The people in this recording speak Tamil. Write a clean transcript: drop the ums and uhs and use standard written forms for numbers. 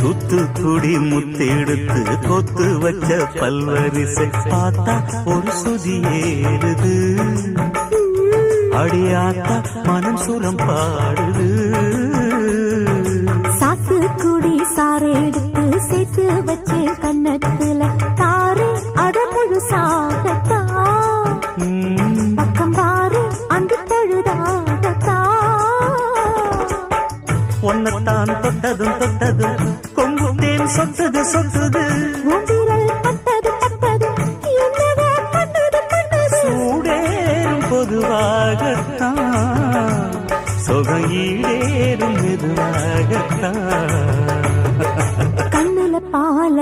தூத்துக்குடி முத்தெடுத்து கொத்து வச்ச பல்வரிசை பார்த்தா ஒரு சுதி ஏறுது. அடியாத்தா மனம் சுரம் பாடுது. சாத்துக்குடி சாறு எடுத்து சேர்த்து வச்சு கண்ணத்துல தாரு அட முழு சாகத்தா பக்கம் பாரு அந்த தழுதாகத்தா. ஒன்னத்தான் தொட்டதும் தொட்டதும் கொங்கு தேன் சொட்டது சொட்டது. உதிரல் பட்டது பட்டது என்னவோ பண்ணது பண்ணது. சூடேறும் பொதுவாகத்தான் சொகம் ஈடேறும் மெதுவாகத்தான். கண்ணுல பால